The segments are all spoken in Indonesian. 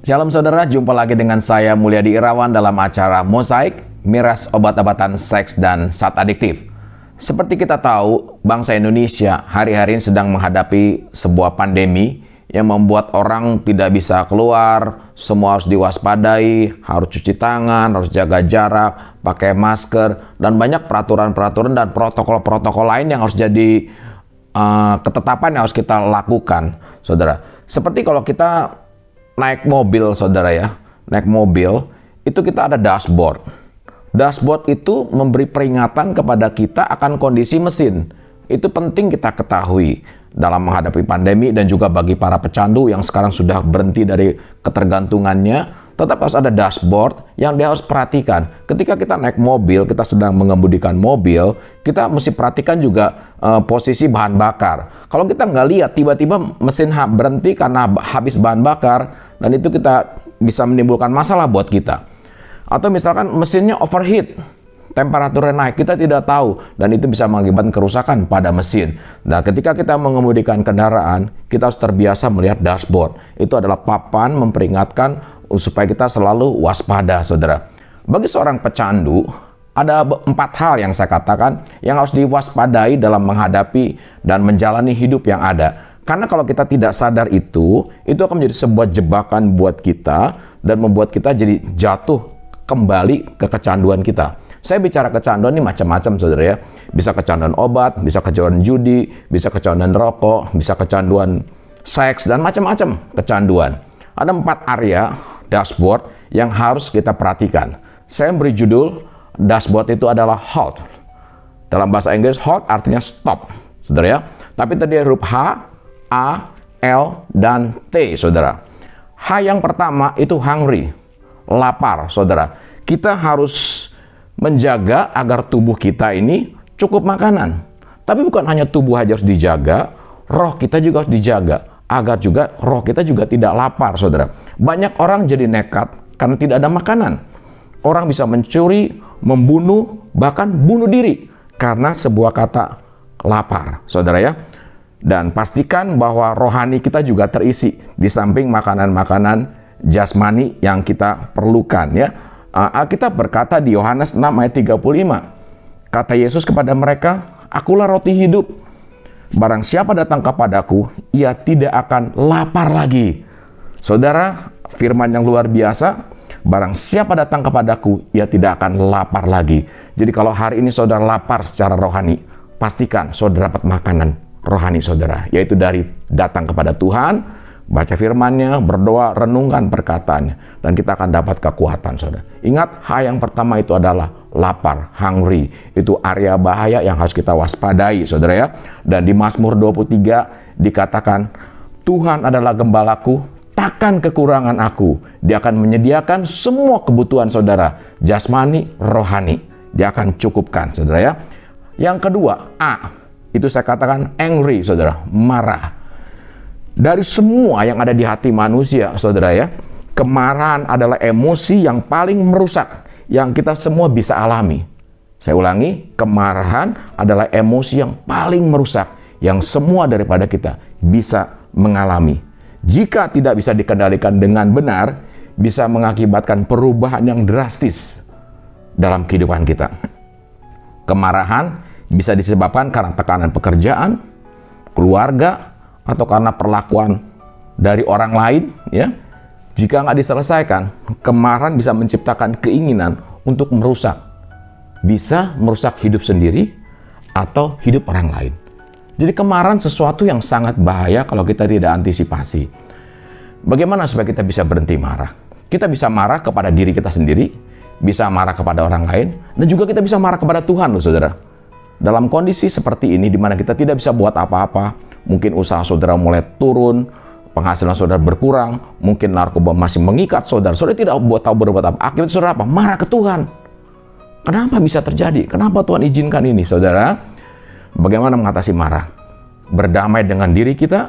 Shalom saudara, jumpa lagi dengan saya Mulyadi Irawan dalam acara Mosaik, Miras Obat-obatan Seks dan Zat Adiktif. Seperti kita tahu, bangsa Indonesia hari-hari ini sedang menghadapi sebuah pandemi yang membuat orang tidak bisa keluar, semua harus diwaspadai, harus cuci tangan, harus jaga jarak, pakai masker, dan banyak peraturan-peraturan dan protokol-protokol lain yang harus jadi ketetapan yang harus kita lakukan, saudara. Seperti kalau kita naik mobil, saudara ya, naik mobil, itu kita ada dashboard. Dashboard itu memberi peringatan kepada kita akan kondisi mesin. Itu penting kita ketahui dalam menghadapi pandemi dan juga bagi para pecandu yang sekarang sudah berhenti dari ketergantungannya. Tetap harus ada dashboard yang dia harus perhatikan. Ketika kita naik mobil, kita sedang mengemudikan mobil, kita mesti perhatikan juga posisi bahan bakar. Kalau kita nggak lihat, tiba-tiba mesin berhenti karena habis bahan bakar, dan itu kita bisa menimbulkan masalah buat kita. Atau misalkan mesinnya overheat, temperaturnya naik, kita tidak tahu, dan itu bisa mengakibatkan kerusakan pada mesin. Nah, ketika kita mengemudikan kendaraan, kita harus terbiasa melihat dashboard. Itu adalah papan memperingatkan supaya kita selalu waspada, saudara. Bagi seorang pecandu, ada 4 hal yang saya katakan yang harus diwaspadai dalam menghadapi dan menjalani hidup yang ada. Karena kalau kita tidak sadar itu akan menjadi sebuah jebakan buat kita dan membuat kita jadi jatuh kembali ke kecanduan kita. Saya bicara kecanduan ini macam-macam, saudara ya. Bisa kecanduan obat, bisa kecanduan judi, bisa kecanduan rokok, bisa kecanduan seks, dan macam-macam kecanduan. Ada 4 area dashboard yang harus kita perhatikan. Saya beri judul dashboard itu adalah halt. Dalam bahasa Inggris halt artinya stop, saudara ya. Tapi tadi huruf H, A, L, dan T, saudara. H yang pertama itu hungry, lapar, saudara. Kita harus menjaga agar tubuh kita ini cukup makanan. Tapi bukan hanya tubuh aja harus dijaga, roh kita juga harus dijaga agar juga roh kita juga tidak lapar, saudara. Banyak orang jadi nekat karena tidak ada makanan. Orang bisa mencuri, membunuh, bahkan bunuh diri karena sebuah kata lapar, saudara ya. Dan pastikan bahwa rohani kita juga terisi di samping makanan-makanan jasmani yang kita perlukan ya. Alkitab berkata di Yohanes 6 ayat 35, kata Yesus kepada mereka, "Akulah roti hidup. Barang siapa datang kepadaku, ia tidak akan lapar lagi." Saudara, firman yang luar biasa. Barang siapa datang kepadaku, ia tidak akan lapar lagi. Jadi kalau hari ini saudara lapar secara rohani, pastikan saudara dapat makanan rohani saudara, yaitu dari datang kepada Tuhan, baca firman-Nya, berdoa, renungkan perkataannya, dan kita akan dapat kekuatan, saudara. Ingat, H yang pertama itu adalah lapar, hungry. Itu area bahaya yang harus kita waspadai, saudara ya. Dan di Mazmur 23 dikatakan, Tuhan adalah gembalaku, takkan kekurangan aku. Dia akan menyediakan semua kebutuhan saudara, jasmani, rohani. Dia akan cukupkan, saudara ya. Yang kedua, A, itu saya katakan angry, saudara, marah. Dari semua yang ada di hati manusia, saudara ya, kemarahan adalah emosi yang paling merusak, yang kita semua bisa alami. Saya ulangi, kemarahan adalah emosi yang paling merusak, yang semua daripada kita bisa mengalami. Jika tidak bisa dikendalikan dengan benar, bisa mengakibatkan perubahan yang drastis dalam kehidupan kita. Kemarahan bisa disebabkan karena tekanan pekerjaan, keluarga, atau karena perlakuan dari orang lain, ya. Jika nggak diselesaikan, kemarahan bisa menciptakan keinginan untuk merusak. Bisa merusak hidup sendiri atau hidup orang lain. Jadi kemarahan sesuatu yang sangat bahaya kalau kita tidak antisipasi. Bagaimana supaya kita bisa berhenti marah? Kita bisa marah kepada diri kita sendiri, bisa marah kepada orang lain, dan juga kita bisa marah kepada Tuhan, loh saudara. Dalam kondisi seperti ini, di mana kita tidak bisa buat apa-apa, mungkin usaha saudara mulai turun, penghasilan saudara berkurang, mungkin narkoba masih mengikat saudara, saudara tidak tahu berbuat apa. Akhirnya saudara apa? Marah ke Tuhan. Kenapa bisa terjadi? Kenapa Tuhan izinkan ini, saudara? Bagaimana mengatasi marah? Berdamai dengan diri kita,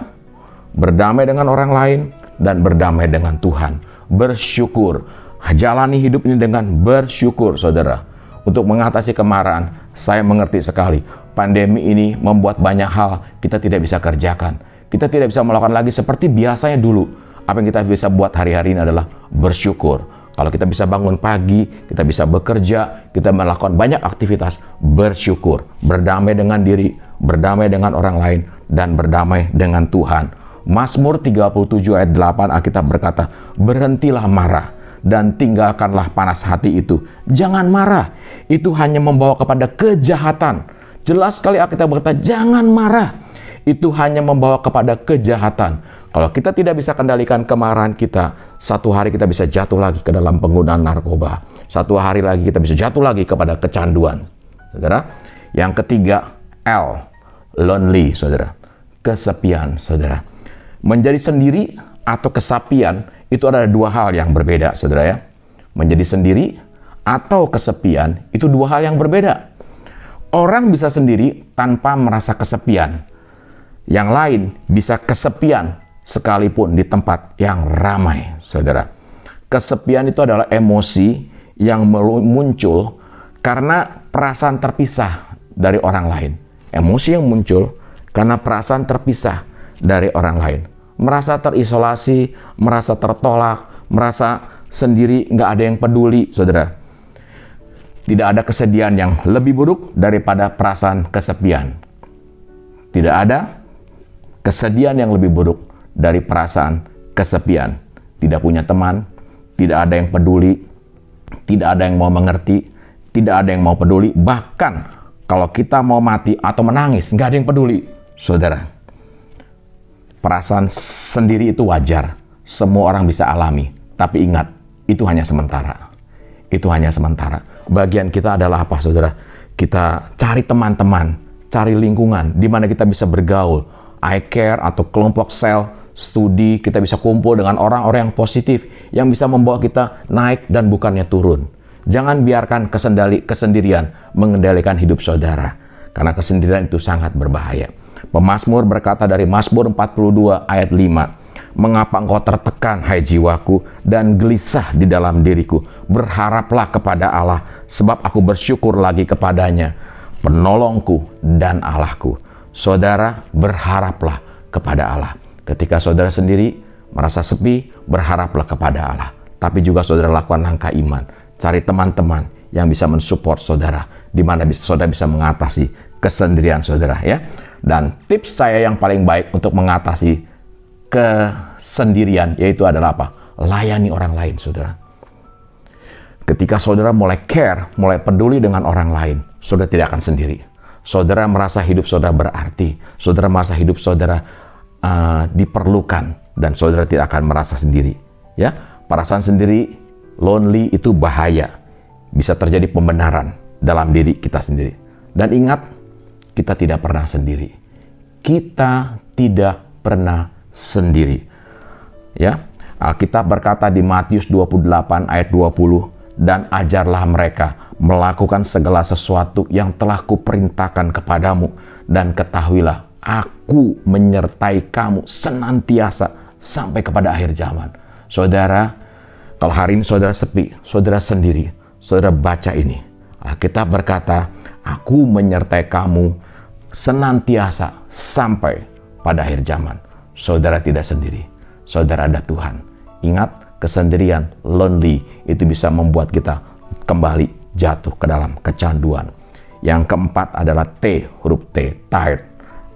berdamai dengan orang lain, dan berdamai dengan Tuhan. Bersyukur. Jalani hidup ini dengan bersyukur, saudara. Untuk mengatasi kemarahan, saya mengerti sekali. Pandemi ini membuat banyak hal kita tidak bisa kerjakan. Kita tidak bisa melakukan lagi seperti biasanya dulu. Apa yang kita bisa buat hari-hari ini adalah bersyukur. Kalau kita bisa bangun pagi, kita bisa bekerja, kita melakukan banyak aktivitas, bersyukur, berdamai dengan diri, berdamai dengan orang lain, dan berdamai dengan Tuhan. Mazmur 37 ayat 8 Alkitab berkata, berhentilah marah dan tinggalkanlah panas hati itu. Jangan marah, itu hanya membawa kepada kejahatan. Jelas sekali Alkitab berkata, jangan marah, itu hanya membawa kepada kejahatan. Kalau kita tidak bisa kendalikan kemarahan kita, satu hari kita bisa jatuh lagi ke dalam penggunaan narkoba. Satu hari lagi kita bisa jatuh lagi kepada kecanduan. Saudara, yang ketiga, L, lonely, saudara. Kesepian, saudara. Menjadi sendiri atau kesepian itu adalah dua hal yang berbeda, saudara ya. Menjadi sendiri atau kesepian itu dua hal yang berbeda. Orang bisa sendiri tanpa merasa kesepian. Yang lain bisa kesepian sekalipun di tempat yang ramai, saudara. Kesepian itu adalah emosi yang muncul karena perasaan terpisah dari orang lain. Emosi yang muncul karena perasaan terpisah dari orang lain. Merasa terisolasi, merasa tertolak, merasa sendiri, nggak ada yang peduli, saudara. Tidak ada kesedihan yang lebih buruk daripada perasaan kesepian. Tidak ada kesedihan yang lebih buruk dari perasaan kesepian. Tidak punya teman, tidak ada yang peduli, tidak ada yang mau mengerti, tidak ada yang mau peduli. Bahkan kalau kita mau mati atau menangis, nggak ada yang peduli, saudara. Perasaan sendiri itu wajar, semua orang bisa alami. Tapi ingat, itu hanya sementara. Itu hanya sementara. Bagian kita adalah apa, saudara? Kita cari teman-teman, cari lingkungan di mana kita bisa bergaul. I care atau kelompok sel, studi, kita bisa kumpul dengan orang-orang yang positif, yang bisa membawa kita naik dan bukannya turun. Jangan biarkan kesendirian mengendalikan hidup saudara, karena kesendirian itu sangat berbahaya. Pemazmur berkata dari Mazmur 42 ayat 5, mengapa engkau tertekan, hai jiwaku, dan gelisah di dalam diriku? Berharaplah kepada Allah, sebab aku bersyukur lagi kepadanya, penolongku dan Allahku. Saudara, berharaplah kepada Allah. Ketika saudara sendiri merasa sepi, berharaplah kepada Allah. Tapi juga saudara lakukan langkah iman. Cari teman-teman yang bisa mensupport saudara, di mana saudara bisa mengatasi kesendirian saudara ya. Dan tips saya yang paling baik untuk mengatasi kesendirian yaitu adalah apa? Layani orang lain, saudara. Ketika saudara mulai care, mulai peduli dengan orang lain, saudara tidak akan sendiri. Saudara merasa hidup saudara berarti, saudara merasa hidup saudara diperlukan, dan saudara tidak akan merasa sendiri. Ya, perasaan sendiri, lonely itu bahaya. Bisa terjadi pembenaran dalam diri kita sendiri. Dan ingat, kita tidak pernah sendiri. Kita tidak pernah sendiri. Ya, Alkitab berkata di Matius 28 ayat 20, dan ajarlah mereka melakukan segala sesuatu yang telah kuperintahkan kepadamu, dan ketahuilah aku menyertai kamu senantiasa sampai kepada akhir zaman. Saudara, kalau hari ini saudara sepi, saudara sendiri, saudara baca ini. Alkitab berkata, aku menyertai kamu senantiasa sampai pada akhir zaman. Saudara tidak sendiri, saudara ada Tuhan. Ingat, kesendirian, lonely, itu bisa membuat kita kembali jatuh ke dalam kecanduan. Yang keempat adalah T, huruf T, tired,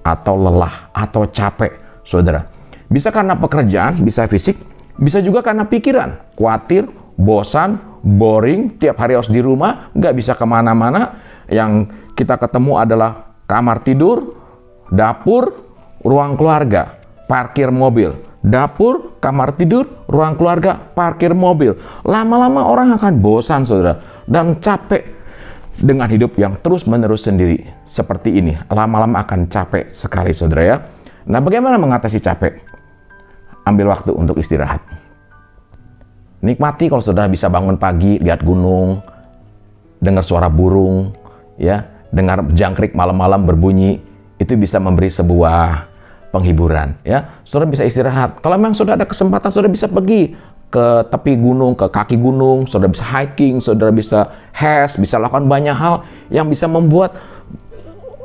atau lelah, atau capek, saudara. Bisa karena pekerjaan, bisa fisik, bisa juga karena pikiran, khawatir, bosan, boring, tiap hari harus di rumah, nggak bisa kemana-mana. Yang kita ketemu adalah kamar tidur, dapur, ruang keluarga, parkir mobil. Dapur, kamar tidur, ruang keluarga, parkir mobil. Lama-lama orang akan bosan, saudara, dan capek dengan hidup yang terus-menerus sendiri. Seperti ini, lama-lama akan capek sekali, saudara ya. Nah, bagaimana mengatasi capek? Ambil waktu untuk istirahat. Nikmati kalau saudara bisa bangun pagi, lihat gunung, dengar suara burung, ya, dengar jangkrik malam-malam berbunyi, itu bisa memberi sebuah penghiburan, ya. Saudara bisa istirahat. Kalau memang sudah ada kesempatan, saudara bisa pergi ke tepi gunung, ke kaki gunung, saudara bisa hiking, saudara bisa bisa lakukan banyak hal yang bisa membuat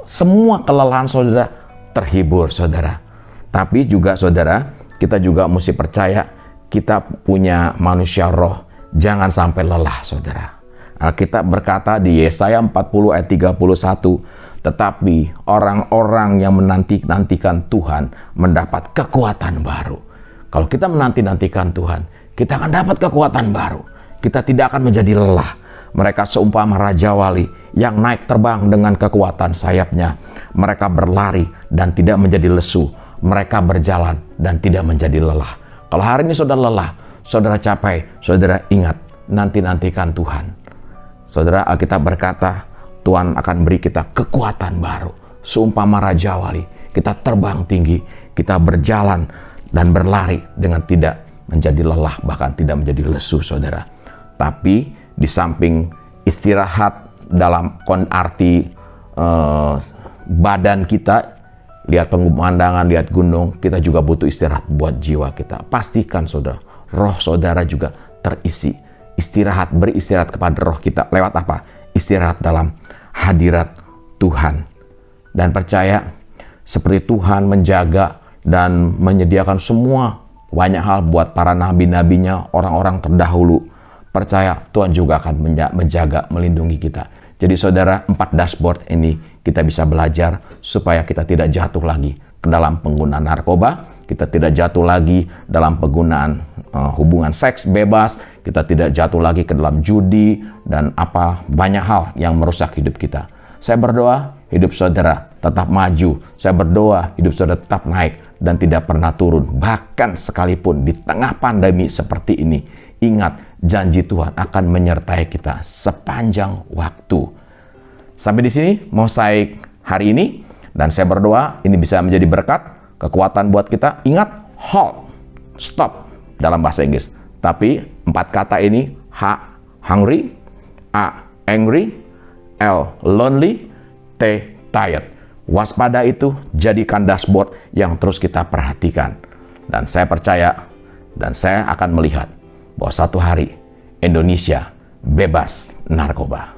semua kelelahan saudara terhibur, saudara. Tapi juga saudara, kita juga mesti percaya kita punya manusia roh. Jangan sampai lelah, saudara. Alkitab berkata di Yesaya 40 ayat 31, tetapi orang-orang yang menanti-nantikan Tuhan mendapat kekuatan baru. Kalau kita menanti-nantikan Tuhan, kita akan dapat kekuatan baru. Kita tidak akan menjadi lelah. Mereka seumpama Raja Wali yang naik terbang dengan kekuatan sayapnya. Mereka berlari dan tidak menjadi lesu. Mereka berjalan dan tidak menjadi lelah. Kalau hari ini saudara lelah, saudara capek, saudara ingat, nanti-nantikan Tuhan. Saudara, Alkitab berkata, Tuhan akan beri kita kekuatan baru. Seumpama Raja Wali, kita terbang tinggi, kita berjalan dan berlari dengan tidak menjadi lelah, bahkan tidak menjadi lesu, saudara. Tapi di samping istirahat dalam arti badan kita, lihat pemandangan, lihat gunung, kita juga butuh istirahat buat jiwa kita. Pastikan, saudara, roh saudara juga terisi. Istirahat, beristirahat kepada roh kita. Lewat apa? Istirahat dalam hadirat Tuhan. Dan percaya, seperti Tuhan menjaga dan menyediakan semua banyak hal buat para nabi-nabinya, orang-orang terdahulu. Percaya, Tuhan juga akan menjaga, melindungi kita. Jadi saudara, 4 dashboard ini kita bisa belajar supaya kita tidak jatuh lagi ke dalam penggunaan narkoba. Kita tidak jatuh lagi dalam penggunaan hubungan seks bebas. Kita tidak jatuh lagi ke dalam judi dan banyak hal yang merusak hidup kita. Saya berdoa hidup saudara tetap maju. Saya berdoa hidup saudara tetap naik dan tidak pernah turun. Bahkan sekalipun di tengah pandemi seperti ini, ingat janji Tuhan akan menyertai kita sepanjang waktu. Sampai di sini Mosaik hari ini, dan saya berdoa ini bisa menjadi berkat, kekuatan buat kita. Ingat, halt, stop dalam bahasa Inggris. Tapi 4 kata ini, H, hungry, A, angry, L, lonely, T, tired. Waspada itu jadikan dashboard yang terus kita perhatikan. Dan saya percaya, dan saya akan melihat bahwa satu hari Indonesia bebas narkoba.